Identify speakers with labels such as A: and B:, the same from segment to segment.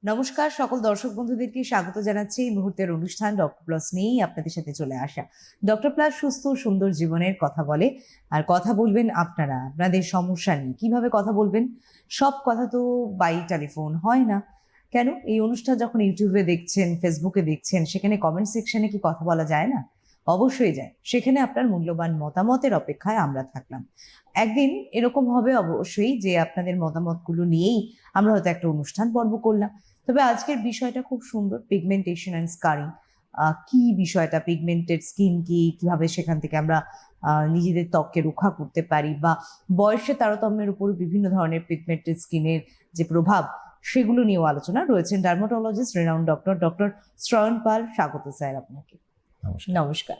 A: নমস্কার, সকল দর্শক বন্ধুদেরকে স্বাগত জানাচ্ছি এই মুহূর্তের অনুষ্ঠান ডক্টর প্লাস নিয়েই আপনাদের সাথে চলে আসা। ডক্টর প্লাস সুস্থ ও সুন্দর জীবনের কথা বলে, আর কথা বলবেন আপনারা আপনাদের সমস্যা নিয়ে। কিভাবে কথা বলবেন? সব কথা তো বাই টেলিফোন হয় না। কেন? এই অনুষ্ঠান যখন ইউটিউবে দেখছেন, ফেসবুকে দেখছেন, সেখানে কমেন্ট সেকশনে কি কথা বলা যায় না? অবশ্যই যায়। সেখানে আপনার মূল্যবান মতামতের অপেক্ষায় আমরা থাকলাম। একদিন এরকম হবে অবশ্যই যে আপনাদের মতামতগুলো নিয়েই আমরা হয়তো একটা অনুষ্ঠান পর্ব করলাম। তবে আজকের বিষয়টা খুব সুন্দর, পিগমেন্টেশন অ্যান্ড স্কারিং। কি বিষয়টা, পিগমেন্টেড স্কিন কি, কিভাবে সেখান থেকে আমরা নিজেদের ত্বককে রক্ষা করতে পারি, বা বয়সের তারতম্যের উপর বিভিন্ন ধরনের পিগমেন্টেড স্কিনের যে প্রভাব, সেগুলো নিয়েও আলোচনা রয়েছেন ডার্মাটোলজিস্ট রেনাউন্ড ডক্টর শ্রয়ন পাল। স্বাগত স্যার আপনাকে।
B: নমস্কার।
A: নমস্কার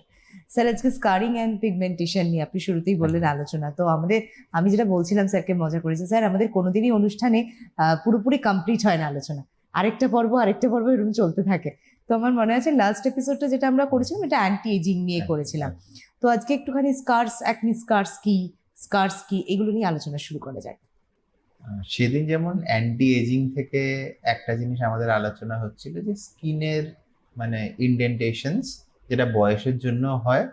A: স্যার। আজকে স্কারিং অ্যান্ড পিগমেন্টেশন নিয়ে আপনি শুরুতেই বললেন আলোচনা। তো আমি যেটা বলছিলাম, স্যারকে মজা করেছি, স্যার আমাদের কোনোদিনই অনুষ্ঠানে পুরোপুরি কমপ্লিট হয় না আলোচনা। আরেকটা পর্ব এরকম চলতে থাকে। তো আমার মনে আছে লাস্ট এপিসোডটা যেটা আমরা করেছিলাম, এটা অ্যান্টি এজিং নিয়ে করেছিলাম। তো আজকে একটুখানি অ্যাকনি স্কার্স কি এগুলো নিয়ে আলোচনা শুরু করা যায়।
B: সেদিন যেমন অ্যান্টি এজিং থেকে একটা জিনিস আমাদের আলোচনা হচ্ছিল যে স্কিনের মানে ইনডেন্টেশনস, যেটা বয়সের জন্য হয়,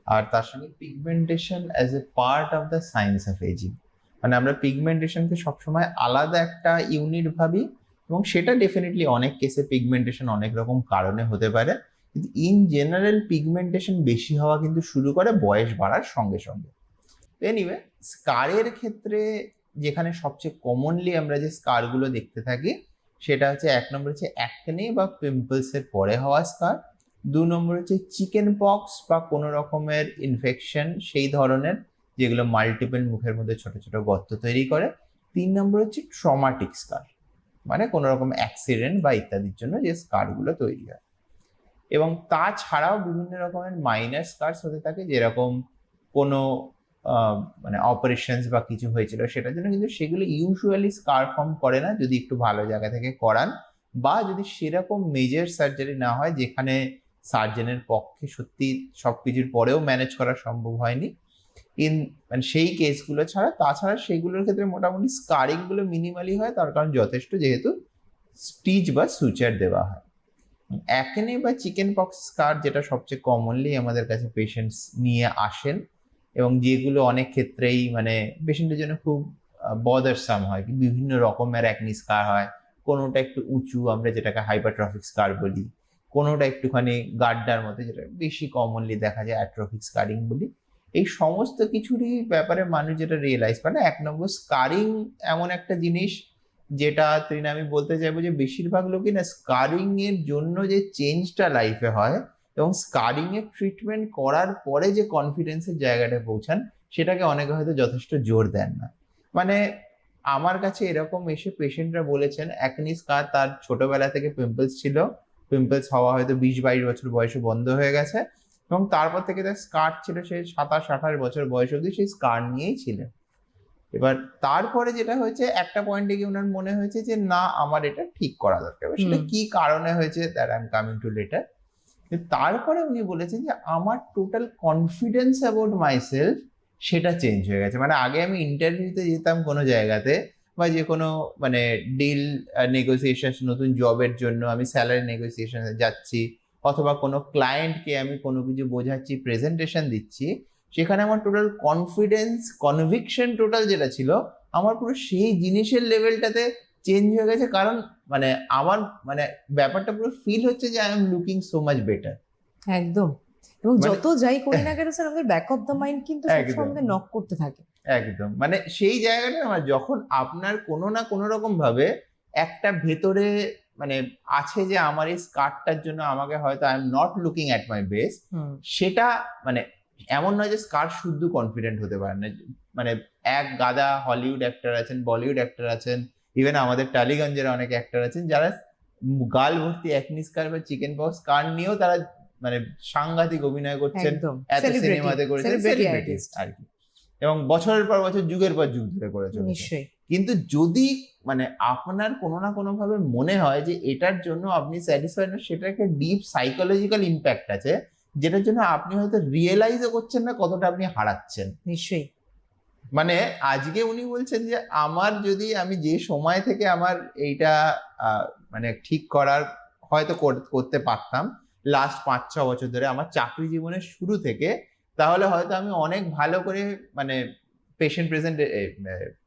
B: আর তার সঙ্গে pigmentation as a part of the science of ageing. মানে আমরা পিগমেন্টেশনকে সবসময় আলাদা একটা ইউনিট ভাবি, এবং সেটা ডেফিনেটলি অনেক কেসে পিগমেন্টেশন অনেক রকম কারণে হতে পারে, কিন্তু ইন জেনারেল পিগমেন্টেশন বেশি হওয়া কিন্তু শুরু করে বয়স বাড়ার সঙ্গে সঙ্গে। এনিওয়ে, স্কারের ক্ষেত্রে যেখানে সবচেয়ে কমনলি আমরা যে স্কারগুলো দেখতে থাকি, সেটা হচ্ছে 1 নম্বর হচ্ছে অ্যাকনে বা পিম্পলসের পরে হওয়া স্কার, 2 নম্বর হচ্ছে চিকেন পক্স বা কোনো রকমের ইনফেকশন সেই ধরনের, যেগুলো মাল্টিপল মুখের মধ্যে ছোট ছোট গর্ত তৈরি করে, 3 নম্বর হচ্ছে ট্রমাটিক স্কার, মানে কোনো রকম অ্যাক্সিডেন্ট বা ইত্যাদির জন্য যে স্কারগুলো তৈরি হয়। এবং তাছাড়াও বিভিন্ন রকমের মাইনার স্কার্স হতে থাকে, যেরকম কোনো মানে অপারেশনস বা কিছু হয়েছিল সেটার জন্য, কিন্তু সেগুলো ইউজুয়ালি স্কার ফর্ম করে না যদি একটু ভালো জায়গা থেকে করান, বা যদি সেরকম মেজর সার্জারি না হয় যেখানে সার্জনের পক্ষে সত্যি সবকিছুর পরেও ম্যানেজ করা সম্ভব হয়নি। মানে সেই কেসগুলো ছাড়া, তাছাড়া সেগুলোর ক্ষেত্রে মোটামুটি স্কারিং গুলো মিনিমালি হয়, তার কারণ যথেষ্ট যেহেতু স্টিচ বা সুচার দেওয়া হয়। অ্যাকনে বা চিকেন পক্স স্কার যেটা সবচেয়ে কমনলি আমাদের কাছে পেশেন্টস নিয়ে আসেন, এবং যেগুলো অনেক ক্ষেত্রেই মানে পেশেন্টের জন্য খুব বদারসাম হয়, বিভিন্ন রকমের অ্যাকনি স্কার হয়। কোনোটা একটু উঁচু, আমরা যেটাকে হাইপারট্রফিক স্কার বলি, কোনোটা একটুখানি গাড্ডার মতো, যেটা বেশি কমনলি দেখা যায় অ্যাট্রফিক স্কারিং বলি। এই সমস্ত কিছুরই ব্যাপারে মানুষ যেটা রিয়েলাইজ করে না, 1 নম্বর স্কারিং এমন একটা জিনিস যেটা আমি বলতে চাইবো যে বেশিরভাগ লোকই না স্কারিং এর জন্য যে চেঞ্জটা লাইফে হয়, এবং স্কারিং এর ট্রিটমেন্ট করার পরে যে কনফিডেন্সের জায়গাটা পৌঁছান, সেটাকে অনেকে হয়তো যথেষ্ট জোর দেন না। মানে আমার কাছে এরকম এসে পেশেন্টরা বলেছেন অ্যাকনি স্কার তার ছোটবেলা থেকে পিম্পলস ছিল, পিম্পলস হওয়া হয়তো 20-22 বছর বয়সে বন্ধ হয়ে গেছে, এবং তারপর থেকে তার স্কার ছিল, সে 27-28 বছর বয়স অবধি সেই স্কার নিয়েই ছিলেন। এবার তারপরে যেটা হয়েছে, একটা পয়েন্টে গিয়ে ওনার মনে হয়েছে যে না, আমার এটা ঠিক করা দরকার। এবার সেটা কি কারণে হয়েছে, that I am coming to letter. তারপরে উনি বলেছেন যে আমার টোটাল কনফিডেন্স অ্যাবাউট মাইসেলফ সেটা চেঞ্জ হয়ে গেছে। মানে আগে আমি ইন্টারভিউতে যেতাম কোনো জায়গাতে, বা যে কোনো মানে ডিল নেগোসিয়েশন, নতুন জবের জন্য আমি স্যালারি নেগোসিয়েশনে যাচ্ছি, অথবা কোনো ক্লায়েন্টকে আমি কোনো কিছু বোঝাচ্ছি, প্রেজেন্টেশন দিচ্ছি, সেখানে আমার টোটাল কনফিডেন্স, কনভিকশন টোটাল যেটা ছিল, আমার পুরো সেই জিনিসের লেভেলটাতে চেঞ্জ হয়ে গেছে। কারণ মানে আমার মানে ব্যাপারটা পুরো ফিল হচ্ছে যে I am looking so much better.
A: একদম। এবং
B: মানে
A: যত যাই করি না কেন স্যার, আমাদের ব্যাক অফ দ্য মাইন্ড কিন্তু সবসময়
B: একদম
A: আমাদের নক করতে থাকে।
B: একদম মানে সেই জায়গাটা আমার, যখন আপনার কোনো না কোনো রকম ভাবে একটা ভেতরে মানে আছে যে আমার এই স্কারটার জন্য আমাকে হয়তো I am not looking at my best, সেটা মানে এমন নয় যে স্কার শুদ্ধ কনফিডেন্ট হতে পারে না। মানে এক গাদা হলিউড অ্যাক্টর আছেন, বলিউড অ্যাক্টর আছেন, ইভেন আমাদের টালিগঞ্জের অনেক অ্যাক্টর আছেন যারা গাল ভর্তি অ্যাকনি স্কার বা চিকেন পক্স স্কার নিয়েও তারা মানে সাংঘাতিক অভিনয় করছেন,
A: একদম
B: এত সিনেমাতে করেছেন, সেলিব্রিটিস আর কি, এবং বছরের পর বছর, যুগের পর যুগ ধরে করে চলেছে।
A: নিশ্চয়ই।
B: কিন্তু যদি মানে আপনার কোনো না কোনো ভাবে মনে হয় যে এটার জন্য আপনি স্যাটিসফাইড না, সেটা একটা ডিপ সাইকোলজিক্যাল ইম্প্যাক্ট আছে, যেটার জন্য আপনি হয়তো রিয়েলাইজও করছেন না কতটা আপনি হারাচ্ছেন।
A: নিশ্চয়ই।
B: মানে আজকে উনি বলছেন যে আমার যদি আমি যে সময় থেকে আমার এইটা মানে ঠিক করার হয়তো করতে পারতাম লাস্ট 5-6 বছর ধরে আমার চাকরি জীবনের শুরু থেকে, তাহলে হয়তো আমি অনেক ভালো করে মানে পেশেন্ট প্রেজেন্ট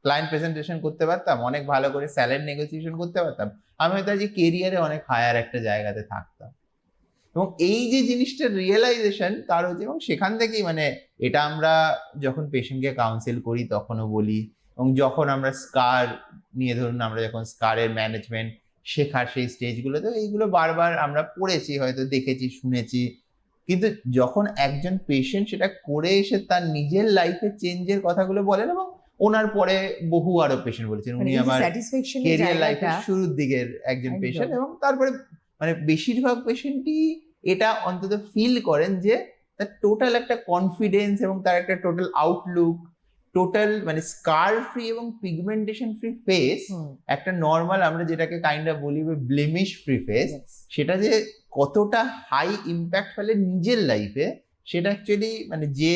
B: ক্লায়েন্ট প্রেজেন্টেশন করতে পারতাম, অনেক ভালো করে স্যালারি নেগোসিয়েশন করতে পারতাম, আমি হয়তো আজকে কেরিয়ারে অনেক হায়ার একটা জায়গাতে থাকতাম। এবং এই যে জিনিসটার রিয়েলাইজেশন তার হচ্ছে, এবং সেখান থেকেই মানে এটা আমরা যখন পেশেন্টকে কাউন্সিল করি তখনও বলি, এবং যখন আমরা স্কার নিয়ে ধরুন আমরা যখন স্কারের ম্যানেজমেন্ট শেখার সেই স্টেজগুলোতে এইগুলো বারবার আমরা পড়েছি, হয়তো দেখেছি, শুনেছি। কিন্তু যখন একজন পেশেন্ট সেটা করে এসে তার নিজের লাইফে চেঞ্জের কথাগুলো বলেন, এবং ওনার পরে বহু আরো পেশেন্ট বলেছেন,
A: মানে
B: উনি
A: এই যে
B: আমার
A: স্যাটিসফ্যাকশনের
B: কেরিয়ার লাইফের
A: জায়গাটা,
B: শুরুর দিকের একজন
A: একদম।
B: পেশেন্ট, এবং তারপরে মানে বেশিরভাগ পেশেন্টই এটা অন্তত ফিল করেন যে তার টোটাল একটা কনফিডেন্স এবং তার একটা টোটাল আউটলুক, টোটাল মানে স্কার ফ্রি এবং পিগমেন্টেশন ফ্রি ফেস, একটা নর্মাল আমরা যেটাকে কাইন্ড অফ বলি ব্লেমিশ ফ্রি ফেস, সেটা যে কতটা হাই ইম্প্যাক্ট ফেলে নিজের লাইফে, সেটা অ্যাকচুয়ালি মানে যে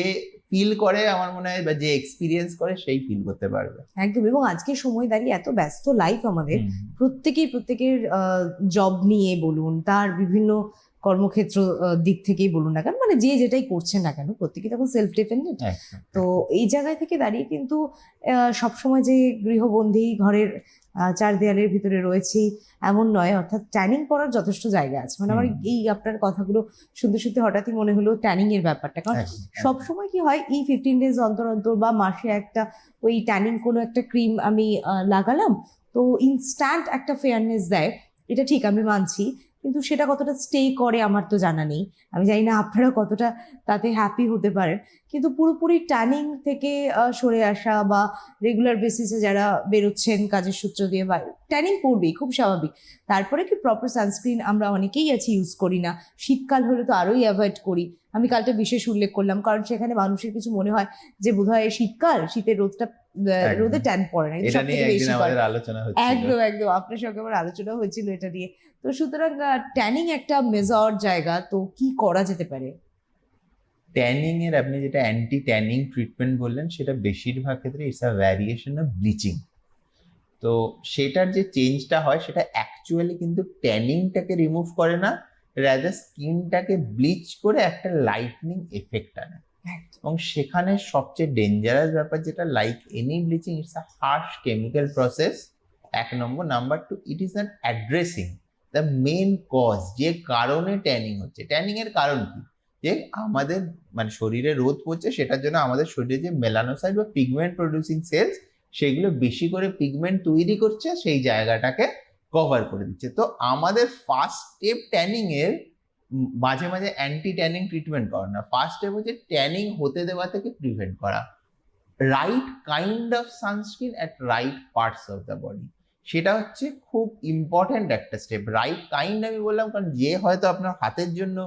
B: ফিল করে আমার মনে হয়, বা যে এক্সপিরিয়েন্স করে সেই ফিল করতে পারবে।
A: একদম। এবং আজকের সময় দাঁড়িয়ে এত ব্যস্ত লাইফ আমাদের,
B: হুম।
A: প্রত্যেকের জব নিয়ে বলুন, তার বিভিন্ন কর্মক্ষেত্র দিক থেকেই বলুন না কেন, মানে যে যেটাই করছেন না কেন, প্রত্যেকে তখন সেলফ ডিপেন্ডেন্ট।
B: একদম।
A: তো এই জায়গায় থেকে দাঁড়িয়ে কিন্তু সবসময় যে গৃহবন্দী ঘরের চার দেয়ালের ভিতরে রয়েছি এমন নয়, অর্থাৎ ট্যানিং করার যথেষ্ট জায়গা আছে। মানে আমার এই আপনার কথাগুলো শুনতে শুনতে হঠাৎই মনে হলো ট্যানিং এর ব্যাপারটা, কারণ সবসময় কি হয়, এই 15 ডেজ অন্তর অন্তর বা মাসে একটা ওই ট্যানিং কোনো একটা ক্রিম আমি লাগালাম, তো ইনস্ট্যান্ট একটা ফেয়ারনেস দেয়, এটা ঠিক আমি মানছি, কিন্তু সেটা কতটা স্টে করে আমার তো জানা নেই। আমি জানি না আপনারা কতটা তাতে হ্যাপি হতে পারেন, কিন্তু পুরোপুরি ট্যানিং থেকে সরে আসা বা রেগুলার বেসিসে যারা বেরোচ্ছেন কাজের সূত্র দিয়ে, বা ট্যানিং করবেই, খুব স্বাভাবিক, তারপরে কি প্রপার সানস্ক্রিন আমরা অনেকেই আছি ইউজ করি না, শীতকাল হলে তো আরোই অ্যাভয়েড করি। আমি কালটা বিশেষ উল্লেখ করলাম কারণ সেখানে মানুষের কিছু মনে হয় যে বোধহয় শীতকাল, শীতের রোদটা, রোদে ট্যান পড়ে না,
B: এটা
A: সব
B: নিয়ে
A: থেকে
B: একদিন
A: বেশি করে।
B: আমাদের আলোচনা হচ্ছিল।
A: একদম একদম, আপনার সঙ্গে আমার আলোচনা হয়েছিল এটা নিয়ে। তো সুতরাং ট্যানিং একটা মেজর জায়গা, তো কি করা যেতে পারে?
B: ট্যানিং এর আপনি যেটা অ্যান্টি ট্যানিং ট্রিটমেন্ট বললেন, সেটা বেশিরভাগ ক্ষেত্রে it's a variation of bleaching. তো সেটার যে চেঞ্জটা হয় সেটা অ্যাকচুয়ালি কিন্তু ট্যানিংটাকে রিমুভ করে না, রাদার স্কিনটাকে ব্লিচ করে একটা লাইটনিং এফেক্ট আনে। এবং সেখানে সবচেয়ে ডেঞ্জারাস ব্যাপার যেটা, like any bleaching, it's a harsh chemical process, 1 number. Number 2, it is not addressing the main cause, যে কারণে ট্যানিং হচ্ছে। ট্যানিং এর কারণ কি, যে আমাদের মানে শরীরে রোদ পড়ছে, সেটার জন্য আমাদের শরীরে যে মেলানোসাইট বা পিগমেন্ট প্রডিউসিং সেলস, সেগুলো বেশি করে পিগমেন্ট তৈরি করছে, সেই জায়গাটাকে কভার করে দিচ্ছে। তো আমাদের ফার্স্ট স্টেপ ট্যানিং এর মাঝে মাঝে অ্যান্টি ট্যানিং ট্রিটমেন্ট করা না, ফার্স্ট স্টেপ হচ্ছে ট্যানিং হতে দেওয়া থেকে প্রিভেন্ট করা, right kind of sunscreen at right parts of the body. সেটা হচ্ছে খুব ইম্পর্ট্যান্ট একটা স্টেপ। রাইট কাইন্ড আমি বললাম কারণ যে হয়তো আপনার হাতের জন্য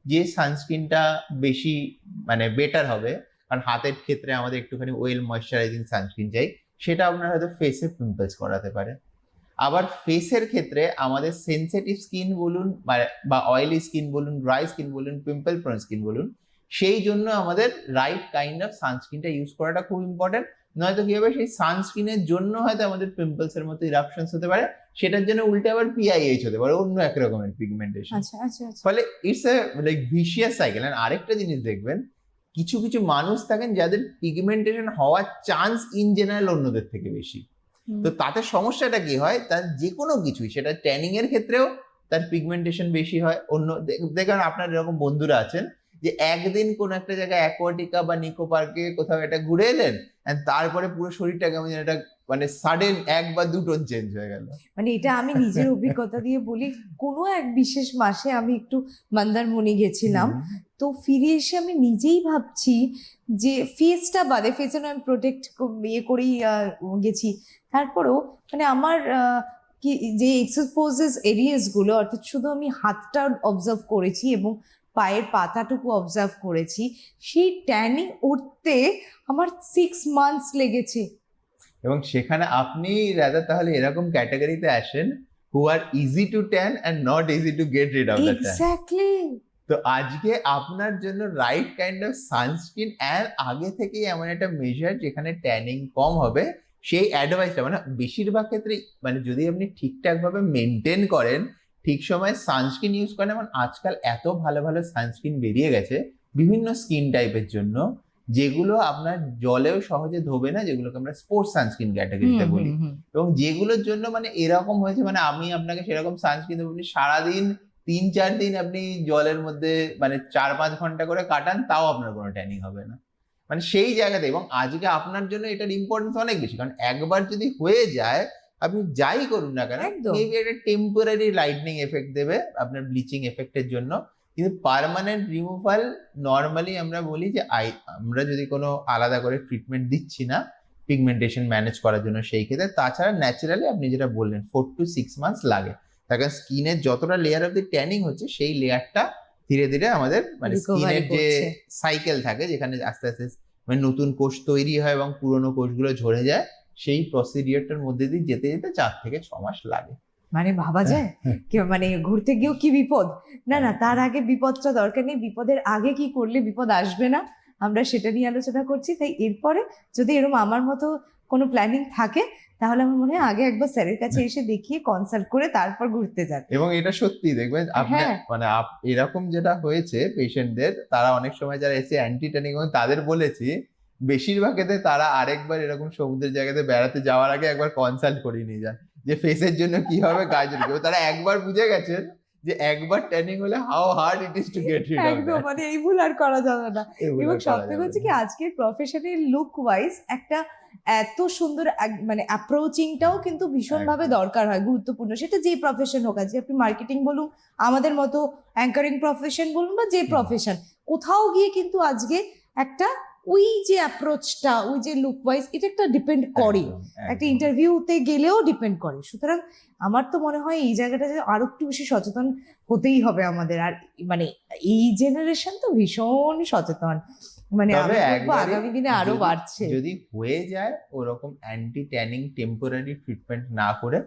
B: যে সানস্ক্রিনটা বেশি মানে বেটার হবে, কারণ হাতের ক্ষেত্রে আমাদের একটুখানি ওয়েল ময়শ্চারাইজিং সানস্ক্রিন চাই, সেটা আপনার হয়তো ফেসে পিম্পলস করাতে পারে। আবার ফেসের ক্ষেত্রে আমাদের সেনসিটিভ স্কিন বলুন বা অয়েলি স্কিন বলুন, ড্রাই স্কিন বলুন, পিম্পল প্রোন স্কিন বলুন, সেই জন্য আমাদের রাইট কাইন্ড অফ সানস্ক্রিনটা ইউজ করাটা খুব ইম্পর্টেন্ট। নয়তো কি হবে, সেই সানস্ক্রিনের জন্য হয়তো আমাদের পিম্পলস এর মতো ইরাপশনস হতে পারে, সেটার জন্য উল্টে আবার পিআইএইচ হতে পারে, অন্য এক রকমের পিগমেন্টেশন।
A: আচ্ছা আচ্ছা আচ্ছা।
B: ফলে it's a like vicious cycle. আর আরেকটা জিনিস দেখবেন, কিছু কিছু মানুষ থাকেন যাদের পিগমেন্টেশন হওয়ার চান্স ইন জেনারেল অন্যদের থেকে বেশি। তো তাতে সমস্যাটা কি হয়, তার যে কোনো কিছুই, সেটা ট্যানিং এর ক্ষেত্রেও তার পিগমেন্টেশন বেশি হয়। অন্য দেখেন আপনার এরকম বন্ধুরা আছেন যে একদিন কোন একটা জায়গায় অ্যাকোয়াটিকা বা নিকো পার্কে কোথাও এটা ঘুরে এলেন, তারপরে পুরো শরীরটা কেমন যেন একটা মানে সাডেন 1 বা 2 টোন চেঞ্জ হয়ে গেল।
A: মানে এটা আমি নিজের অভিজ্ঞতা দিয়ে বলি, কোনো এক বিশেষ মাসে আমি একটু মন্দারমণি গেছিলাম, তো ফিরে এসে আমি নিজেই ভাবছি যে ফেসটা বাদে, ফেসে আমি প্রোটেক্ট ইয়ে করেই গেছি, তারপরেও মানে আমার কি যে এক্সপোজেস এরিয়াস গুলো, অর্থাৎ শুধু আমি হাতটা অবজার্ভ করেছি এবং পায়ের পাতাটুকু অবজার্ভ করেছি, সেই ট্যানিং উঠতে আমার 6 মান্থস লেগেছে।
B: এবং সেখানে আপনি রাদা তাহলে এরকম ক্যাটাগরিতে আসেন who are easy to tan and not easy to get rid of the tan.
A: Exactly.
B: তো আজকে আপনার জন্য right kind of sunscreen and আগে থেকেই এমন একটা মেজার যেখানে ট্যানিং কম হবে, সেই অ্যাডভাইসটা মানে বেশিরভাগ ক্ষেত্রে মানে যদি আপনি ঠিকঠাক ভাবে মেনটেন করেন, ঠিক সময় সানস্ক্রিন ইউজ করেন, এবং আজকাল এত ভালো ভালো সানস্ক্রিন বেরিয়ে গেছে বিভিন্ন স্কিন টাইপের জন্য, যেগুলো আপনার জলেও সহজে ধোবে না, যেগুলোকে আমরা স্পোর্টস সানস্ক্রিন ক্যাটাগরিতে বলি, এবং যেগুলোর জন্য মানে এরকম হয়েছে মানে আমি আপনাকে সেরকম সানস্ক্রিন দেবো, আপনি সারাদিন 3-4 দিন আপনি জলের মধ্যে মানে 4-5 ঘন্টা করে কাটান, তাও আপনার কোনো ট্যানিং হবে না, মানে সেই জায়গাতে। এবং আজকে আপনার জন্য এটার ইম্পর্টেন্স অনেক বেশি, কারণ একবার যদি হয়ে যায় আপনি যাই করুন না কেন,
A: একদম।
B: মেবি একটা টেম্পোরারি লাইটনিং এফেক্ট দেবে আপনার ব্লিচিং এফেক্টের জন্য, কিন্তু পার্মানেন্ট রিমুভাল নর্মালি আমরা বলি যে আমরা যদি কোনো আলাদা করে ট্রিটমেন্ট দিচ্ছি না পিগমেন্টেশন ম্যানেজ করার জন্য সেই ক্ষেত্রে, তাছাড়া ন্যাচারালি আপনি যেটা বললেন 4 to 6 months লাগে, তার কারণ স্কিনের যতটা লেয়ার অফ দি ট্যানিং হচ্ছে সেই লেয়ারটা ধীরে ধীরে আমাদের মানে স্কিনের যে সাইকেল থাকে যেখানে আস্তে আস্তে মানে নতুন কোষ তৈরি হয় এবং পুরোনো কোষগুলো ঝরে যায়, সেই প্রসিডিওরটার মধ্যে দিয়ে যেতে যেতে 4 থেকে 6 মাস লাগে।
A: মানে ভাবা যায় কি মানে ঘুরতে গিয়েও কি বিপদ, না না তার আগে বিপদটা দরকার নেই, বিপদের আগে কি করলে বিপদ আসবে না আমরা সেটা নিয়ে আলোচনা করছি। তাই এরপরে যদি এরকম আমার মতো কোনো প্ল্যানিং থাকে তাহলে আমার মনে হয় আগে একবার স্যারের কাছে এসে দেখিয়ে কনসাল্ট করে তারপর ঘুরতে যান।
B: এবং এটা সত্যি দেখবেন আপনার মানে এরকম যেটা হয়েছে পেশেন্টদের, তারা অনেক সময় যারা এসে অ্যান্টি ট্যানিং তাদের বলেছি বেশিরভাগ ক্ষেত্রে তারা আরেকবার এরকম সমুদ্রের জায়গাতে বেড়াতে যাওয়ার আগে একবার কনসাল্ট করে নিয়ে যান যে ফেসের জন্য কি হবে, গায়ের জন্য কি হবে। তারা একবার বুঝে গেছেন যে একবার ট্যানিং হলে how hard it is two get rid of
A: একদম, মানে এই ভুল আর করা যাবে না। এবং সবথেকে হচ্ছে কি আজকের প্রফেশনাল লুক ওয়াইজ একটা এত সুন্দর মানে অ্যাপ্রোচিংটাও কিন্তু ভীষণভাবে দরকার হয়, গুরুত্বপূর্ণ, সেটা যে প্রফেশন হোক। আজকে আপনি মার্কেটিং বলুন, আমাদের মতো অ্যাঙ্কারিং প্রফেশন বলুন বা যে প্রফেশন, কোথাও গিয়ে কিন্তু আজকে একটা ওই যে অ্যাপ্রোচটা, ওই যে লুক ওয়াইজ, এটা একটা ডিপেন্ড করে, একটা ইন্টারভিউতে গেলেও ডিপেন্ড করে। সুতরাং আমার তো মনে হয় এই জায়গাটাতে আরো একটু বেশি সচেতন হতেই হবে আমাদের। আর মানে এই জেনারেশন তো ভীষণ সচেতন, মানে আমি বলবো আগামী দিনে আরো বাড়ছে।
B: যদি হয়ে যায় ওরকম অ্যান্টি ট্যানিং টেম্পোরারি ট্রিটমেন্ট না করে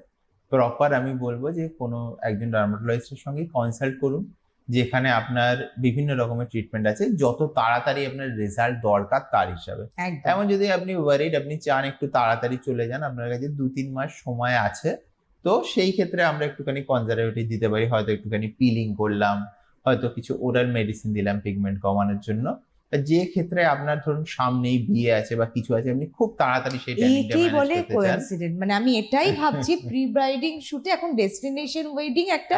B: প্রপার, আমি বলবো যে কোনো একজন ডার্মাটোলজিস্টের সঙ্গে কনসাল্ট করুন, যেখানে আপনার বিভিন্ন রকমের ট্রিটমেন্ট আছে, যত তাড়াতাড়ি আপনার রেজাল্ট দরকার তার হিসাবে। এমন যদি আপনি ওয়ারিড, আপনি চান একটু তাড়াতাড়ি চলে যান, আপনার কাছে 2-3 মাস সময় আছে, তো সেই ক্ষেত্রে আমরা একটুখানি কনজারভেটিভ দিতে পারি, হয়তো একটুখানি পিলিং করলাম, হয়তো কিছু ওরাল মেডিসিন দিলাম পিগমেন্ট কমানোর জন্য। যে ক্ষেত্রে আপনার ধরুন সামনেই বিয়ে আছে বা কিছু আছে, আপনি খুব তাড়াতাড়ি সেই ট্যানিংটা ম্যানেজ
A: বলে
B: করতে চান।
A: কোইন্সিডেন্ট, মানে আমি এটাই ভাবছি প্রি ব্রাইডিং শুটে এখন ডেস্টিনেশন ওয়েডিং একটা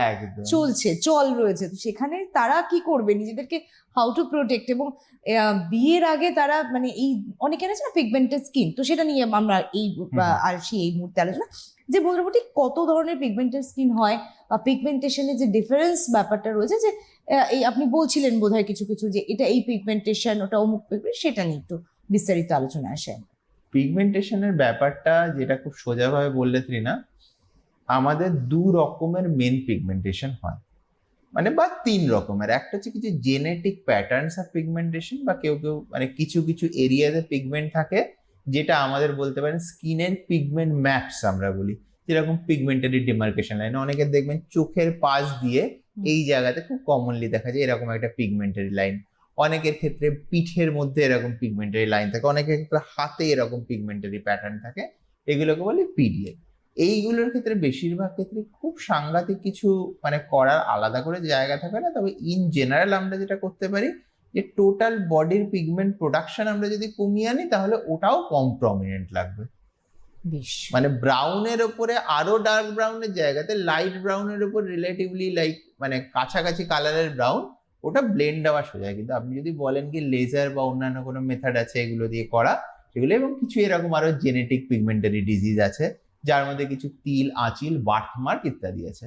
A: চলছে, চল রয়েছে, তো সেখানে তারা কি করবে নিজেদেরকে হাউ টু প্রোটেক্ট, এবং বিয়ের আগে তারা মানে এই অনেকের আছে না পিগমেন্টেড স্কিন, তো সেটা নিয়ে আমরা এই এই মুহূর্তে আলোচনা যে মোটামুটি কত ধরনের পিগমেন্টেড স্কিন হয় বা পিগমেন্টেশনের যে ডিফারেন্স ব্যাপারটা রয়েছে, যে এই আপনি বলছিলেন বোধহয় কিছু কিছু যে এটা এই পিগমেন্টেশন ওটা অমুক পিগমেন্ট, সেটা নিয়ে একটু বিস্তারিত আলোচনা আসে।
B: পিগমেন্টেশনের ব্যাপারটা যেটা খুব সোজাভাবে বললে ত্রিনা, আমাদের 2 রকমের মেন পিগমেন্টেশন হয়, মানে বা 3 রকমের। একটা হচ্ছে কিছু জেনেটিক প্যাটার্নস অফ পিগমেন্টেশন, বা কেউ কেউ মানে কিছু কিছু এরিয়াতে পিগমেন্ট থাকে যেটা আমাদের বলতে পারেন স্কিনের পিগমেন্ট ম্যাপস আমরা বলি, যেরকম পিগমেন্টারি ডিমার্কেশন লাইন। অনেকের দেখবেন চোখের পাশ দিয়ে এই জায়গাতে খুব কমনলি দেখা যায় এরকম একটা পিগমেন্টারি লাইন, অনেকের ক্ষেত্রে পিঠের মধ্যে এরকম পিগমেন্টারি লাইন থাকে, অনেকের ক্ষেত্রে হাতে এরকম পিগমেন্টারি প্যাটার্ন থাকে, এগুলোকে বলে পিডিএল। এইগুলোর ক্ষেত্রে বেশিরভাগ ক্ষেত্রে খুব সাংঘাতিক কিছু মানে করার আলাদা করে জায়গা থাকে না, তবে ইন জেনারেল আমরা যেটা করতে পারি যে টোটাল বডির পিগমেন্ট প্রোডাকশন আমরা যদি কমিয়ে আনি তাহলে ওটাও কম প্রমিনেন্ট লাগবে। মানে ব্রাউনের ওপরে আরো ডার্ক ব্রাউনের জায়গাতে লাইট ব্রাউনের উপর রিলেটিভলি লাইক মানে কাছাকাছি কালারের ব্রাউন, ওটা ব্লেন্ড দেওয়া সোজা। কিন্তু আপনি যদি বলেন কি লেজার বা অন্যান্য কোনো মেথড আছে এগুলো দিয়ে করা, সেগুলো, এবং কিছু এরকম আরো জেনেটিক পিগমেন্টারি ডিজিজ আছে যার মধ্যে কিছু তিল, আঁচিল, বার্থমার্ক ইত্যাদি আছে।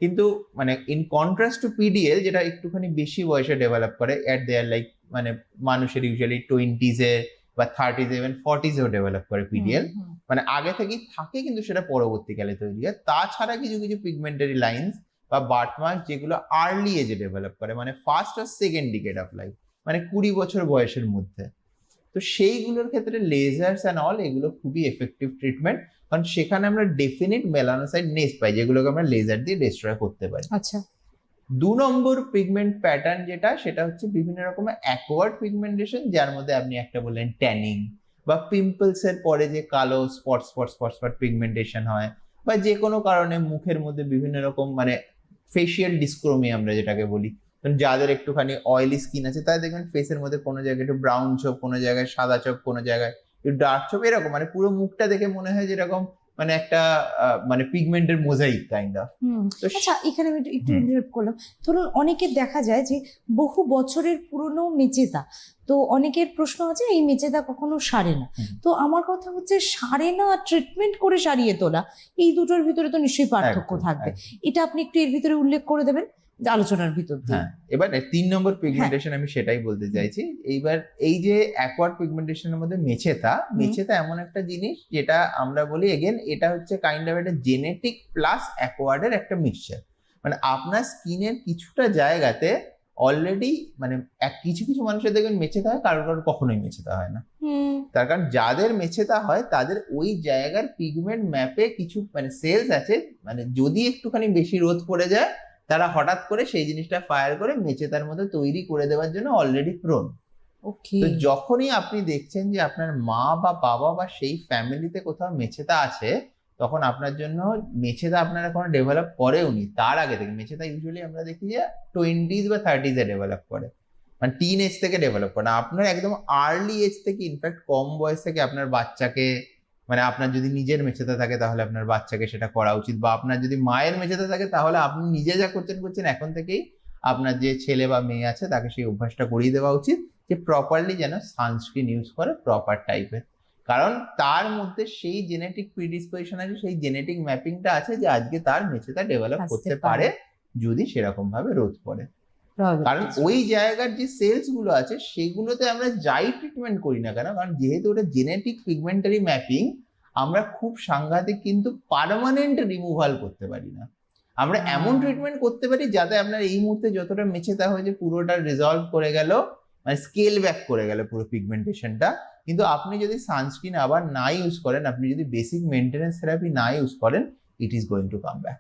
B: কিন্তু মানে ইন কন্ট্রাস্ট টু পিডিএল যেটা একটুখানি বেশি বয়সে ডেভেলপ করে, এট দেয়ার লাইক মানে মানুষের ইউজুয়ালি 20s-এ বা 30s-এ ইভেন 40s-এও ডেভেলপ করে পিডিএল, মানে আগে থেকেই থাকে কিন্তু সেটা পরবর্তীকালে তৈরি হয়। তাছাড়া কিছু কিছু পিগমেন্টারি লাইন্স বা বার্থমার্ক যেগুলো আর্লি এজে ডেভেলপ করে, মানে ফার্স্ট আর সেকেন্ড ডিকেড অফ লাইফ, মানে 20 বছর বয়সের মধ্যে, তো সেইগুলোর ক্ষেত্রে লেজার্স অ্যান্ড অল এগুলো খুবই এফেক্টিভ ট্রিটমেন্ট, কারণ সেখানে আমরা ডেফিনিট মেলানোসাইট নেস্ট পাই যেগুলোকে আমরা লেজার দিয়ে ডিস্ট্রয় করতে পারি।
A: আচ্ছা,
B: 2 নম্বর পিগমেন্ট প্যাটার্ন যেটা, সেটা হচ্ছে বিভিন্ন রকমের অ্যাকোয়ার্ড পিগমেন্টেশন, যার মধ্যে আপনি একটা বললেন ট্যানিং, বা পিম্পলস এর পরে যে কালো spot spot spot spot pigmentation হয়, বা যে কোনো কারণে মুখের মধ্যে বিভিন্ন রকম মানে ফেসিয়াল ডিসক্রোমি আমরা যেটাকে বলি, যাদের একটুখানি অয়েলি স্কিন আছে তাদের দেখবেন ফেসের মধ্যে কোনো জায়গায় একটু ব্রাউন ছোপ, কোনো জায়গায় সাদা ছোপ, কোনো জায়গায় একটু ডার্ক ছোপ, এরকম মানে পুরো মুখটা দেখে মনে হয় যেরকম মানে একটা মানে পিগমেন্টের মোজাইক কাইন্ড অফ। তো
A: আচ্ছা, এখানে আমি একটু
B: হুম।
A: ইন্টারাপ্ট করলাম। ধরুন অনেকের দেখা যায় যে বহু বছরের পুরনো মেচেদা, তো অনেকের প্রশ্ন আছে এই মেচেদা কখনো সারে না।
B: হুম।
A: তো আমার কথা হচ্ছে সারে না ট্রিটমেন্ট করে সারিয়ে তোলা, এই দুটোর ভিতরে তো নিশ্চয়ই পার্থক্য
B: একদম,
A: থাকবে।
B: একদম।
A: এটা আপনি একটু এর ভিতরে উল্লেখ করে দেবেন যে আলোচনার ভিতর দিয়ে।
B: হ্যাঁ, এবার 3 নম্বর পিগমেন্টেশন আমি সেটাই বলতে চাইছি। এইবার এই যে অ্যাকোয়ার্ড পিগমেন্টেশনের মধ্যে মেচেতা এমন একটা জিনিস যেটা আমরা বলি এগেন, এটা হচ্ছে কাইন্ড অফ একটা জেনেটিক প্লাস অ্যাকোয়ার্ডের একটা মিক্সচার। মানে আপনার স্কিনের কিছুটা জায়গাতে অলরেডি মানে কিছু কিছু মানুষের দেখবেন মেচেতা হয়, কারোর কারোর কখনোই মেচেতা হয় না। তার কারণ যাদের মেচেতা হয় তাদের ওই জায়গার পিগমেন্ট ম্যাপে কিছু মানে সেলস আছে, মানে যদি একটুখানি বেশি রোদ পড়ে যায় তারা হঠাৎ করে সেই জিনিসটা ফায়ার করে মেচেতার মধ্যে তৈরি করে দেওয়ার জন্য অলরেডি প্রোন।
A: ওকে।
B: তো যখনই আপনি দেখছেন যে আপনার মা বা বাবা বা সেই ফ্যামিলিতে কোথাও মেচেতা আছে, তখন আপনার জন্য মেচেতা আপনারা কোনো ডেভেলপ করেওনি তার আগে থেকে, মেচেতা ইউজুয়ালি আমরা দেখি যে 20s বা 30s এ ডেভেলপ করে, মানে টিন এজ থেকে ডেভেলপ করে না, আপনার একদম আর্লি এজ থেকে, ইনফ্যাক্ট কম বয়স থেকে আপনার বাচ্চাকে, মানে আপনার যদি নিজের মেচেতা থাকে তাহলে আপনার বাচ্চাকে সেটা করা উচিত, বা আপনার যদি মায়ের মেচেতা থাকে তাহলে আপনি নিজে যা করছেন এখন থেকেই আপনার যে ছেলে বা মেয়ে আছে তাকে সেই অভ্যাসটা করিয়ে দেওয়া উচিত যে প্রপারলি যেন সানস্ক্রিন ইউজ করে প্রপার টাইপের। কারণ তার মধ্যে সেই জেনেটিক প্রিডিসপোজিশন আছে, সেই জেনেটিক ম্যাপিংটা আছে যে আজকে তার মেচেতা ডেভেলপ
A: আসতে
B: করতে
A: পারে।
B: পারে যদি সেরকম ভাবে রোদ পড়ে।
A: Probability.
B: কারণ ওই জায়গার যে সেলস গুলো আছে সেগুলোতে আমরা যাই ট্রিটমেন্ট করি না কেন, কারণ যেহেতু ওটা জেনেটিক পিগমেন্টারি ম্যাপিং, আমরা খুব সাংঘাতিক কিন্তু পার্মানেন্ট রিমুভাল করতে পারি না। আমরা এমন ট্রিটমেন্ট করতে পারি যাতে আপনার এই মুহূর্তে যতটা মেচেতা হয়েছে পুরোটা রিজলভ করে গেল, মানে স্কেল ব্যাক করে গেল পুরো পিগমেন্টেশনটা। কিন্তু আপনি যদি সানস্ক্রিন আবার না ইউজ করেন, আপনি যদি বেসিক মেনটেন্যান্স থেরাপি না ইউজ করেন, it is going to come back.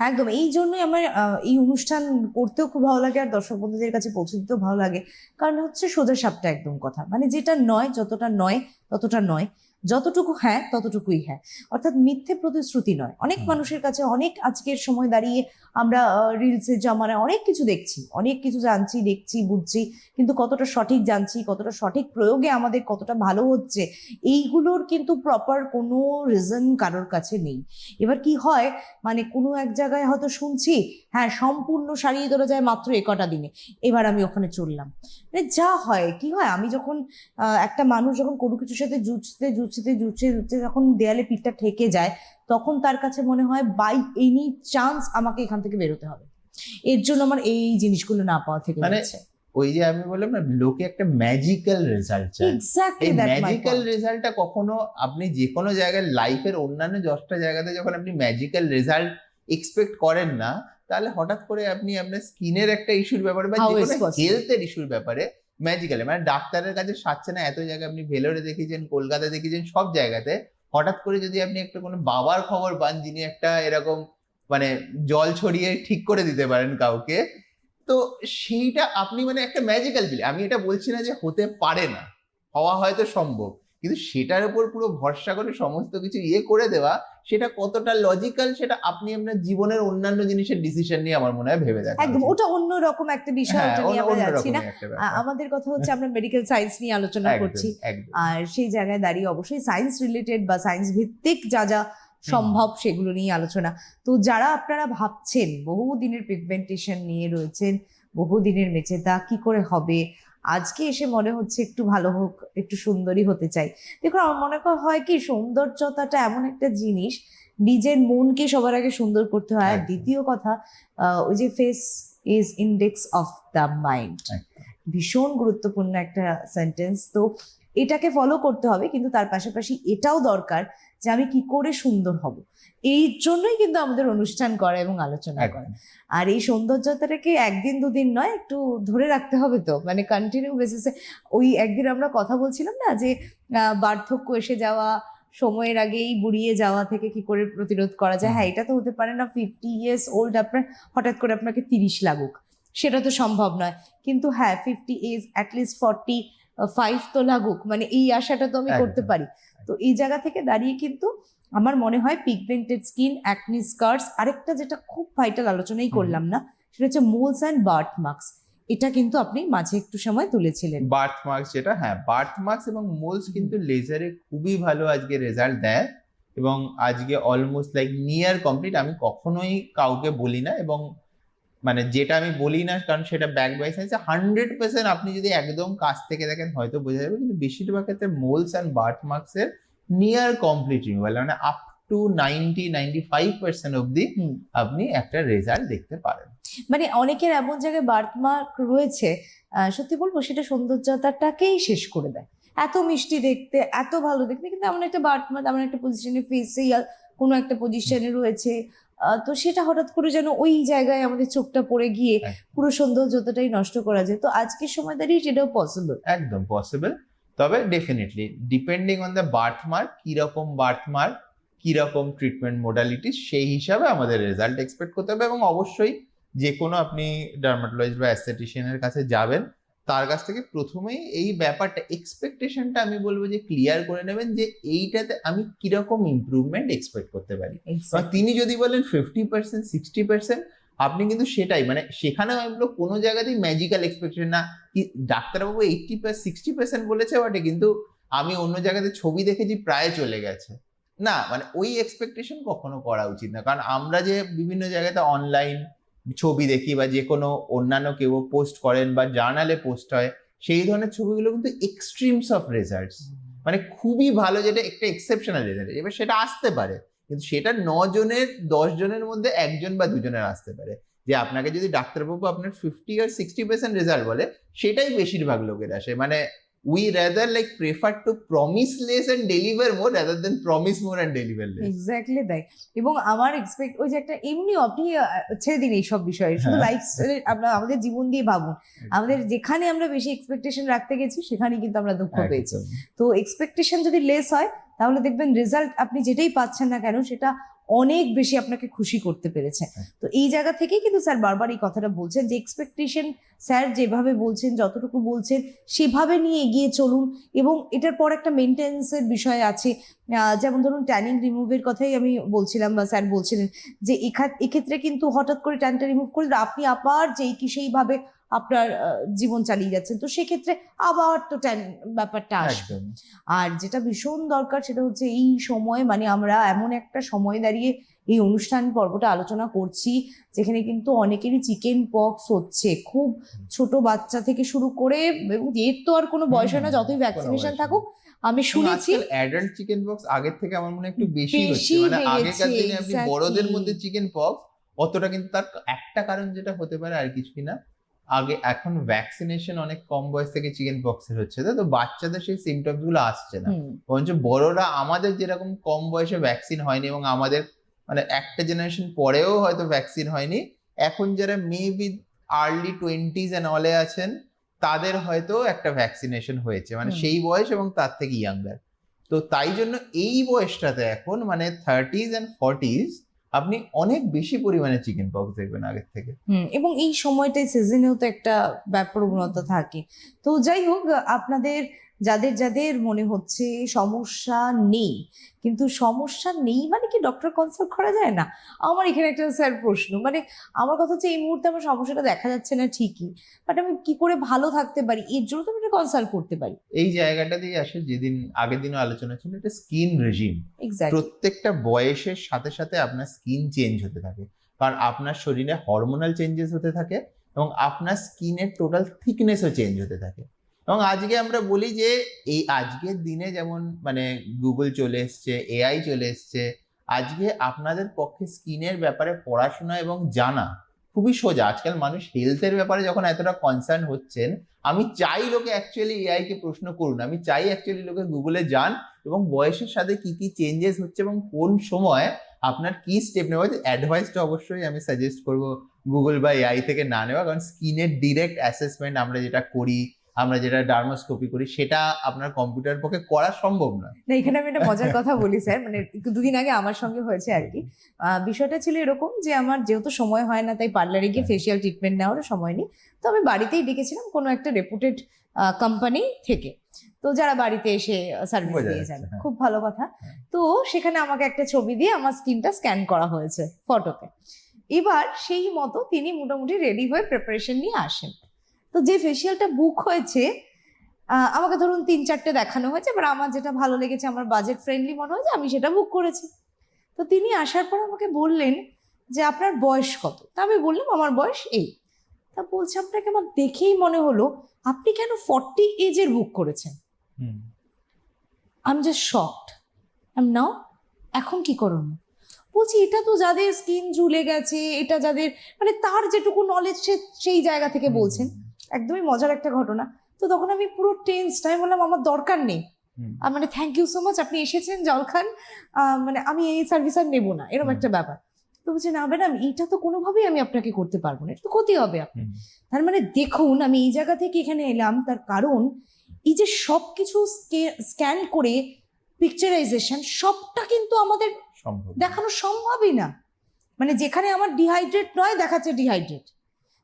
A: একদম, এই জন্যই আমার এই অনুষ্ঠান করতেও খুব ভালো লাগে আর দর্শক বন্ধুদের কাছে পৌঁছে দিতেও ভালো লাগে। কারণ হচ্ছে সোজা সাপটা একদম কথা, মানে যেটা নয়, যতটা নয় ততটা নয়, যতটুকু হ্যাঁ ততটুকুই হ্যাঁ, অর্থাৎ মিথ্যে প্রতিশ্রুতি নয়। অনেক মানুষের কাছে অনেক আজকের সময় দাঁড়িয়ে আমরা রিলসের জামানায় অনেক কিছু দেখছি, অনেক কিছু জানছি, দেখছি, বুঝছি, কিন্তু কতটা সঠিক জানছি, কতটা সঠিক প্রয়োগে আমাদের কতটা ভালো হচ্ছে, এইগুলোর কিন্তু প্রপার কোনো রিজন কারোর কাছে নেই। এবার কি হয়, মানে কোনো এক জায়গায় হয়তো শুনছি হ্যাঁ সম্পূর্ণ সারিয়ে তোলা যায় মাত্র কটা দিনে, এবার আমি ওখানে চললাম। মানে যা হয় কি হয়, আমি যখন একটা মানুষ যখন কোনো কিছুর সাথে জুঝতে জুঝতে জুঝতে জুঝতে যখন দেয়ালে পিঠটা ঠেকে যায়, তখন তার কাছে মনে হয় বাই এনি চান্স আমাকে এখান থেকে বেরোতে হবে, এর জন্য আমার এই জিনিসগুলো না পাওয়া থেকে
B: মানে
A: যাচ্ছে।
B: ওই যে আমি বললাম না, লোকে একটা ম্যাজিক্যাল রেজাল্ট চায়।
A: এক্স্যাক্টলি
B: এই
A: দ্যাট মাই
B: ম্যাজিক্যাল
A: পয়েন্ট।
B: রেজাল্টটা কখনো আপনি যে কোনো জায়গায় লাইফের অন্যান্য 10টা জায়গাতে যখন আপনি ম্যাজিক্যাল রেজাল্ট এক্সপেক্ট করেন না, তাহলে হঠাৎ করে আপনি আপনার স্কিনের একটা ইস্যুর ব্যাপারে বা
A: How
B: যে
A: is
B: কোনো
A: possible?
B: হেলথের ইস্যুর ব্যাপারে ম্যাজিক্যালি, মানে ডাক্তারের কাছে সারছে না এত জায়গায়, আপনি ভেলোরে দেখিয়েছেন, কলকাতা দেখিয়েছেন, সব জায়গাতে হঠাৎ করে যদি আপনি একটা কোনো বাবার খবর পান যিনি একটা এরকম মানে জল ছড়িয়ে ঠিক করে দিতে পারেন কাউকে, তো সেইটা আপনি মানে একটা ম্যাজিক্যাল ফিল। আমি এটা বলছি না যে হতে পারে না, হওয়া হয়তো সম্ভব, কিন্তু সেটার উপর পুরো ভরসা করে সমস্ত কিছু করে দেওয়া, সেটা কতটা লজিক্যাল সেটা আপনি আপনার জীবনের অন্যান্য জিনিসের ডিসিশন নিয়ে আমার মনে হয় ভেবে দেখা
A: একদম,
B: উচিত।
A: ওটা অন্যরকম একটা বিষয়,
B: হ্যাঁ,
A: ওটা নিয়ে আমরা যাচ্ছি না।
B: অন্যরকমই একটা ব্যাপার।
A: আমাদের কথা হচ্ছে আমরা মেডিকেল সায়েন্স নিয়ে আলোচনা
B: একদম,
A: করছি,
B: একদম।
A: আর সেই জায়গায় দাঁড়িয়ে অবশ্যই সায়েন্স রিলেটেড বা সায়েন্স ভিত্তিক যা যা সম্ভব সেগুলো নিয়ে আলোচনা। তো যারা আপনারা ভাবছেন বহুদিনের পিগমেন্টেশন নিয়ে রয়েছেন, বহুদিনের মেচেদা কি করে হবে, আজকে এসে মনে হচ্ছে একটু ভালো হোক, একটু সুন্দরী হতে চাই। দেখুন, আমার মনে হয় কি, সৌন্দর্যতাটা এমন একটা জিনিস, নিজের মনকে সবার আগে সুন্দর করতে হয়। আর
B: একদম।
A: দ্বিতীয় কথা, ওই যে face is index of the mind, ভীষণ গুরুত্বপূর্ণ একটা সেন্টেন্স। তো এটাকে ফলো করতে হবে, কিন্তু তার পাশাপাশি এটাও দরকার যে আমি কি করে সুন্দর হব। এই জন্যই কিন্তু আমাদের অনুষ্ঠান করা এবং আলোচনা করা। আর এই সৌন্দর্যতাটাকে একদিন দুদিন নয়, একটু ধরে রাখতে হবে, তো মানে কন্টিনিউ বেসিসে। ওই একদিন আমরা কথা বলছিলাম না যে বার্ধক্য এসে যাওয়া, সময়ের আগেই বুড়িয়ে যাওয়া থেকে কি করে প্রতিরোধ করা যায়। হ্যাঁ, এটা তো হতে পারে না 50 ইয়ার্স ওল্ড আপনার হঠাৎ করে আপনাকে 30 লাগুক, সেটা তো সম্ভব নয়। কিন্তু হ্যাঁ, 50 এজ অ্যাটলিস্ট 45 তো লাগুক, মানে এই আশাটা তো আমি করতে
B: একদম।
A: পারি। তো এই জায়গা থেকে দাঁড়িয়ে কিন্তু আমার মনে হয় পিগমেন্টেড স্কিন, অ্যাকনি স্কার্স, আরেকটা যেটা খুব ভাইটাল আলোচনাই করলাম না, সেটা হচ্ছে মোলস অ্যান্ড বার্থ মার্কস। এটা কিন্তু আপনি মাঝে একটু সময় তুলেছিলেন।
B: বার্থ মার্কস, যেটা হ্যাঁ বার্থ মার্কস এবং মোলস কিন্তু লেজারে খুবই ভালো আজকে রেজাল্ট দেয়, এবং আজকে অলমোস্ট লাইক নিয়ার কমপ্লিট। আমি কখনোই কাউকে বলি না, এবং মানে যেটা আমি বলি না কারণ সেটা ব্যাক বাই সাইন্স 100%। আপনি যদি একদম কাছ থেকে দেখেন হয়তো বোঝা যাবে, কিন্তু বেশিরভাগ ক্ষেত্রে মোলস অ্যান্ড বার্থ মার্কস এর নিয়ার কমপ্লিট রিমুভাল, মানে আপ টু 90-95% অব্দি আপনি একটা রেজাল্ট দেখতে পারেন।
A: মানে অনেকের এমন জায়গায় বার্থ মার্ক রয়েছে, সত্যি বলবো সেটা সৌন্দর্যতাটাকেই শেষ করে দেয়। এত মিষ্টি দেখতে, এত ভালো দেখতে, কিন্তু এমন একটা বার্থ মার্ক এমন একটা পজিশনে ফেসিয়াল কোনো একটা পজিশনে রয়েছে, তো সেটা হঠাৎ করে যেন ওই জায়গায় আমাদের চোখটা পড়ে গিয়ে পুরো সৌন্দর্যতাটাই নষ্ট করা যায়। তো আজকের সময় দাঁড়িয়ে সেটাও পসিবল।
B: একদম পসিবল, তবে definitely depending on the birth mark, কিরকম বার্থ মার্ক, কিরকম ট্রিটমেন্ট মোডালিটি, সেই হিসাবে আমাদের রেজাল্ট এক্সপেক্ট করতে হবে। এবং অবশ্যই যে কোনো আপনি ডার্মাটোলজিস্ট বা অ্যাস্থেটিশিয়ানের কাছে যাবেন, তার কাছ থেকে প্রথমেই এই ব্যাপারটা এক্সপেকটেশনটা আমি বলবো যে ক্লিয়ার করে নেবেন, যে এইটাতে আমি কিরকম ইমপ্রুভমেন্ট এক্সপেক্ট করতে পারি। বা তিনি যদি বলেন 50%, 60%, আপনি কিন্তু সেটাই, মানে সেখানে আমি বলবো কোনো জায়গাতেই ম্যাজিক্যাল এক্সপেকটেশন না কি ডাক্তারবাবু 80-60% বলেছে বটে, কিন্তু আমি অন্য জায়গাতে ছবি দেখেছি প্রায় চলে গেছে। না, মানে ওই এক্সপেকটেশন কখনো করা উচিত না, কারণ আমরা যে বিভিন্ন জায়গাতে অনলাইন ছবি দেখি বা যে কোনো অন্যান্য কেউ পোস্ট করেন বা জার্নালে পোস্ট হয়, সেই ধরনের ছবিগুলো কিন্তু এক্সট্রিমস অফ রেজাল্টস, মানে খুবই ভালো, যেটা একটা এক্সেপশনাল রেজাল্ট। এবার সেটা আসতে পারে, কিন্তু সেটা 9 জনের 10 জনের মধ্যে 1 জন বা 2 জনের আসতে পারে। যে আপনাকে যদি ডাক্তারবাবু আপনার 50 আর 60% রেজাল্ট বলে, সেটাই বেশিরভাগ লোকের আসে। মানে we rather like prefer to promise less and deliver more rather than promise more and deliver less.
A: Exactly তাই। এবং আমার এক্সপেক্ট ওই যে একটা এমনিও আপনি ছেড়ে দিন এইসব বিষয়ে, শুধু লাইফস্টাইল আমরা আমাদের জীবন দিয়ে ভাবুন। আমাদের যেখানে আমরা বেশি এক্সপেকটেশন রাখতে গেছি সেখানে কিন্তু আমরা দুঃখ পেয়েছি। তো এক্সপেকটেশন যদি লেস হয় তাহলে দেখবেন রেজাল্ট আপনি যেটাই পাচ্ছেন না কেন সেটা অনেক বেশি আপনাকে খুশি করতে পেরেছে। তো এই জায়গা থেকেই কিন্তু স্যার বারবার এই কথাটা বলছেন যে এক্সপেকটেশন স্যার যেভাবে বলছেন, যতটুকু বলছেন সেভাবে নিয়ে এগিয়ে চলুন। এবং এটার পর একটা মেনটেন্সের বিষয় আছে, যেমন ধরুন ট্যানিং রিমুভের কথাই আমি বলছিলাম বা স্যার বলছিলেন যে এক্ষেত্রে কিন্তু হঠাৎ করে ট্যানটা রিমুভ করলে আপনি আবার যেই কি সেইভাবে আপনার জীবন চালিয়ে যাচ্ছেন, তো সেক্ষেত্রে আবার তো ট্যান ব্যাপারটা আসবে। আর যেটা ভীষণ দরকার সেটা হচ্ছে এই সময়, মানে আমরা এমন একটা সময় দাঁড়িয়ে এই অনুষ্ঠান পর্বটা আলোচনা করছি যেখানে কিন্তু অনেকেরই চিকেন পক্স হচ্ছে, খুব ছোট বাচ্চা থেকে শুরু করে, এবং এর তো আর কোনো বয়স হয় না যতই ভ্যাকসিনেশন থাকুক। আমি শুনেছি
B: অ্যাডাল্ট চিকেন পক্স আগের থেকে আমার মনে হয় একটু বেশি হচ্ছে, মানে আগেকার দিনে আপনি বড়দের মধ্যে চিকেন পক্স অতটা, কিন্তু তার একটা কারণ যেটা হতে পারে আর কিছুই না, আগে এখন ভ্যাকসিনেশন অনেক কম বয়স থেকে চিকেন পক্সের হচ্ছে, তো বাচ্চাদের সেই সিমটমস গুলো আসছে না, বরঞ্চ বড়রা আমাদের যেরকম কম বয়সে ভ্যাকসিন হয়নি এবং আমাদের মানে একটা জেনারেশন পরেও হয়তো ভ্যাকসিন হয়নি, এখন যারা মেবি আর্লি 20s এন্ড অলে আছেন তাদের হয়তো একটা ভ্যাকসিনেশন হয়েছে, মানে সেই বয়স এবং তার থেকে ইয়াঙ্গার। তো তাই জন্য এই বয়সটাতে এখন মানে 30s এন্ড 40s আপনি অনেক বেশি পরিমাণে চিকেন পক্স দেখবেন আগের থেকে।
A: এবং এই সময়টাই সিজনেও তো একটা প্রবণতা থাকে। তো যাই হোক, আপনাদের যাদের যাদের মনে হচ্ছে সমস্যা নেই, কিন্তু সমস্যা নেই মানে কি ডক্টর কনসাল্ট করা যায় না? আমার এখানে একটা স্যার প্রশ্ন, মানে আমার কথা হচ্ছে এই মুহূর্তে আমার সমস্যাটা দেখা যাচ্ছে না ঠিকই, বাট আমি কি করে ভালো থাকতে পারি এর জন্য তো আমি কনসাল্ট করতে পারি।
B: এই জায়গাটা দিয়ে আসে যেদিন আগের দিনও আলোচনা ছিল, এটা স্কিন রেজিম।
A: এক্স্যাক্টলি।
B: প্রত্যেকটা বয়সের সাথে সাথে আপনার স্কিন চেঞ্জ হতে থাকে, কারণ আপনার শরীরে হরমোনাল চেঞ্জেস হতে থাকে এবং আপনার স্কিনের টোটাল থিকনেসও চেঞ্জ হতে থাকে। এবং আজকে আমরা বলি যে এই আজকের দিনে যেমন মানে গুগল চলে এসছে, এআই চলে এসছে, আজকে আপনাদের পক্ষে স্কিনের ব্যাপারে পড়াশোনা এবং জানা খুবই সোজা। আজকাল মানুষ হেলথের ব্যাপারে যখন এতটা কনসার্ন হচ্ছেন, আমি চাই লোকে অ্যাকচুয়ালি এআই কে প্রশ্ন করুন, আমি চাই অ্যাকচুয়ালি লোকে গুগলে যান এবং বয়সের সাথে কি কি চেঞ্জেস হচ্ছে এবং কোন সময় আপনার কি স্টেপ নেওয়া হচ্ছে। অ্যাডভাইসটা অবশ্যই আমি সাজেস্ট করবো গুগল বা এআই থেকে না নেওয়া, কারণ স্কিনের ডিরেক্ট অ্যাসেসমেন্ট আমরা যেটা করি, আমরা যেটা ডার্মোস্কোপি করি সেটা আপনার কম্পিউটার পক্ষে করা সম্ভব নয়।
A: না, এখানে আমি একটা মজার কথা বলি স্যার, মানে দুদিন আগে আমার সঙ্গে হয়েছে আর কি। বিষয়টা ছিল এরকম যে আমার যেহেতু সময় হয় না, তাই পার্লারে গিয়ে ফেসিয়াল ট্রিটমেন্ট নেওয়ারও সময় নেই, তো আমি বাড়িতেই ডেকেছিলাম কোনো একটা রেপুটেড কোম্পানি থেকে, তো যারা বাড়িতে এসে সার্ভিস
B: বোঝা
A: দিয়ে
B: যাচ্ছে,
A: যাবে,
B: হ্যাঁ।
A: খুব ভালো কথা। তো সেখানে আমাকে একটা ছবি দিয়ে আমার স্কিনটা স্ক্যান করা হয়েছে ফটোতে। এবার সেই মতো তিনি মোটামুটি রেডি হয়ে প্রিপারেশন নিয়ে আসেন। তো যে ফেসিয়ালটা বুক হয়েছে, আমাকে ধরুন 3-4টে দেখানো হয়েছে, এবার আমার যেটা ভালো লেগেছে, আমার বাজেট ফ্রেন্ডলি মনে হয়েছে, আমি সেটা বুক করেছি। তো তিনি আসার পর আমাকে বললেন যে আপনার বয়স কত? তা আমি বললাম আমার বয়স এই। তা বলছে আপনাকে আমার দেখেই মনে হলো আপনি কেন 40 এজের বুক করেছেন?
B: হুম।
A: আমি জাস্ট শকড। নাও এখন কি করণীয়? বলছি এটা তো যাদের স্কিন ঝুলে গেছে, এটা যাদের মানে তার যেটুকু নলেজ সে সেই জায়গা থেকে বলছেন, একদমই মজার একটা ঘটনা। তো তখন আমি পুরো টেন্সড, আমি বললাম আমার দরকার নেই, মানে থ্যাংক ইউ সো মাচ, আপনি এসেছেন জল খান, মানে আমি এই সার্ভিস আর নেবো না, এরকম একটা ব্যাপার। তো বলছে না ম্যাডাম, এইটা তো কোনোভাবেই আমি আপনাকে করতে পারবো না, এটা তো ক্ষতি হবে আপনার। তার মানে দেখুন আমি এই জায়গা থেকে এখানে এলাম, তার কারণ এই যে সবকিছু স্ক্যান করে পিকচারাইজেশন সবটা কিন্তু আমাদের
B: সম্ভব
A: দেখানো সম্ভবই না। মানে যেখানে আমার ডিহাইড্রেট নয় দেখাচ্ছে ডিহাইড্রেট,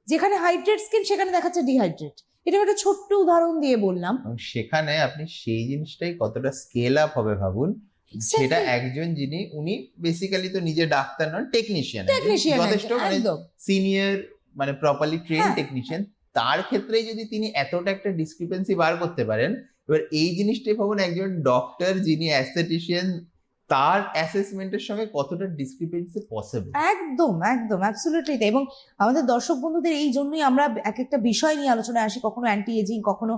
A: যেখানে হাইড্রেট স্কিন সেখানে দেখাচ্ছে ডিহাইড্রেট। এটা একটা ছোট্ট উদাহরণ দিয়ে বললাম।
B: এবং সেখানে আপনি সেই জিনিসটাই কতটা স্কেল আপ হবে ভাবুন। সেটা একজন যিনি উনি বেসিক্যালি তো নিজে ডাক্তার নন, টেকনিশিয়ান, যথেষ্ট মানে সিনিয়র মানে প্রপারলি ট্রেন টেকনিশিয়ান, তার ক্ষেত্রে যদি তিনি এতটা একটা ডিসক্রিপেন্সি বার করতে পারেন, এবার এই জিনিসটাই ভাবুন একজন ডক্টর যিনি অ্যাস্থেটিশিয়ান, তার অ্যাসেসমেন্টের সঙ্গে কতটা ডিসক্রিপেন্সি পসিবল।
A: একদম একদম অ্যাবসলিউটলি তাই। এবং আমাদের দর্শক বন্ধুদের এই জন্যই আমরা এক একটা বিষয় নিয়ে আলোচনায় আসি, কখনো অ্যান্টি এজিং, কখনো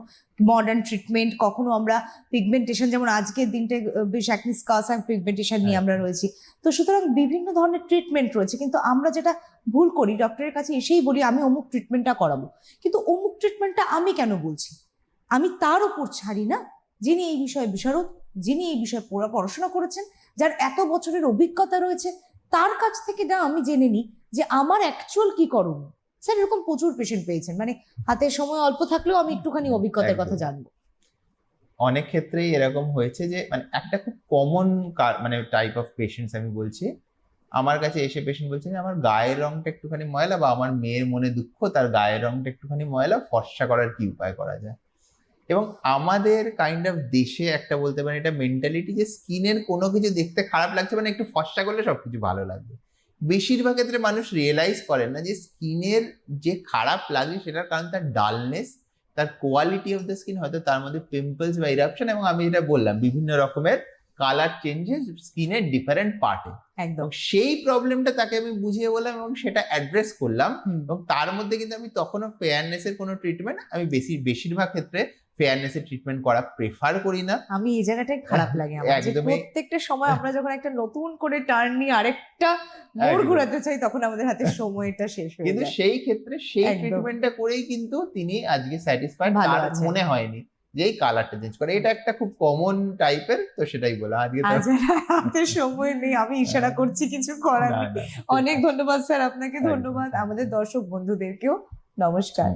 A: মডার্ন ট্রিটমেন্ট, কখনো আমরা পিগমেন্টেশন, যেমন আজকের দিনটা বেশ একনি স্কার্স অ্যান্ড পিগমেন্টেশন নিয়ে আমরা রয়েছি। তো সুতরাং বিভিন্ন ধরনের ট্রিটমেন্ট রয়েছে, কিন্তু আমরা যেটা ভুল করি, ডক্টরের কাছে এসেই বলি আমি অমুক ট্রিটমেন্টটা করাবো, কিন্তু অমুক ট্রিটমেন্টটা আমি কেন বলছি? আমি তার উপর ছাড়ি না যিনি এই বিষয়ে বিশারদ, যিনি এই বিষয়ে পড়াশোনা করেছেন, যার এত বছরের অভিজ্ঞতা রয়েছে, তার কাছ থেকে না আমি জেনে নিই যে আমার অ্যাকচুয়াল কি করণীয়। স্যার এরকম প্রচুর পেশেন্ট পেয়েছেন, মানে হাতের সময় অল্প থাকলেও আমি একটুখানি অভিজ্ঞতার কথা জানবো।
B: অনেক ক্ষেত্রেই এরকম হয়েছে যে মানে একটা খুব কমন মানে টাইপ অফ পেশেন্টস আমি বলছি, আমার কাছে এসে পেশেন্ট বলছে যে আমার গায়ের রংটা একটুখানি ময়লা, বা আমার মেয়ের মনে দুঃখ তার গায়ের রংটা একটুখানি ময়লা, ফর্সা করার কি উপায় করা যায়। এবং আমাদের কাইন্ড অফ দেশে একটা বলতে পারেন এটা মেন্টালিটি যে স্কিনের কোনো কিছু দেখতে খারাপ লাগছে মানে একটু ফর্সা করলে সবকিছু ভালো লাগবে। বেশিরভাগ ক্ষেত্রে মানুষ রিয়েলাইজ করেন না যে স্কিনের যে খারাপ লাগে সেটার কারণ তার ডালনেস, তার কোয়ালিটি অফ দ্য স্কিন, হয়তো তার মধ্যে পিম্পলস বা ইরাপশন, এবং আমি যেটা বললাম বিভিন্ন রকমের কালার চেঞ্জেস স্কিনের ডিফারেন্ট পার্টে।
A: একদম
B: সেই প্রবলেমটা তাকে আমি বুঝিয়ে বললাম এবং সেটা অ্যাড্রেস করলাম। এবং তার মধ্যে কিন্তু আমি তখনও ফেয়ারনেসের কোনো ট্রিটমেন্ট, আমি বেশিরভাগ ক্ষেত্রে ফেয়ারনেসের ট্রিটমেন্ট করা প্রেফার করি না।
A: আমি এই জায়গাটাই খারাপ লাগে আমার, যে প্রত্যেকটা সময় আমরা যখন একটা নতুন করে টার্ন নিয়ে আরেকটা মোড় ঘোরাতে চাই, তখন আমাদের হাতে সময়টা শেষ হয়ে যায়।
B: কিন্তু সেই ক্ষেত্রে সেই ট্রিটমেন্টটা করেই কিন্তু তিনি আজকে স্যাটিসফাইড, তার মনে হয়নি যে এই কালারটা চেঞ্জ করে। এটা একটা খুব কমন টাইপের, তো সেটাই বলা। আজকে
A: হাতে সময় নেই, আমি ইশারা করছি, কিছু করার নেই। অনেক ধন্যবাদ স্যার আপনাকে, ধন্যবাদ আমাদের দর্শক বন্ধুদেরকেও। নমস্কার।